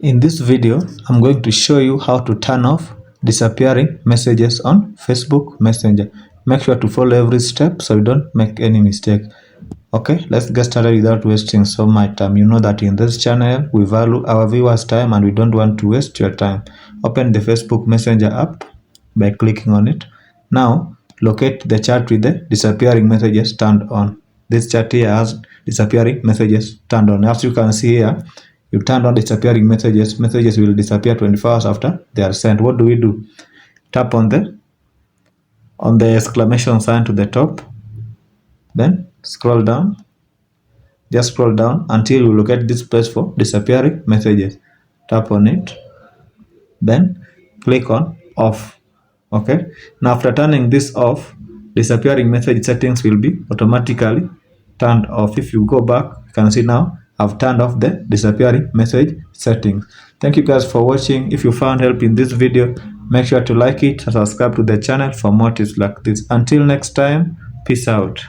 In this video, I'm going to show you how to turn off disappearing messages on Facebook Messenger. Make sure to follow every step so you don't make any mistake. Okay, let's get started without wasting so much time. You know that in this channel, we value our viewers' time and we don't want to waste your time. Open the Facebook Messenger app by clicking on it. Now, locate the chat with the disappearing messages turned on. This chat here has disappearing messages turned on. As you can see here, you turned on disappearing messages. Messages will disappear 24 hours after they are sent. What do? Tap on the exclamation sign to the top, then scroll down. Just scroll down until you locate this place for disappearing messages. Tap on it, then click on off. Okay, now after turning this off, disappearing message settings will be automatically turned off. If you go back, you can see now I've turned off the disappearing message settings. Thank you guys for watching. If you found help in this video, make sure to like it and subscribe to the channel for more tips like this. Until next time, peace out.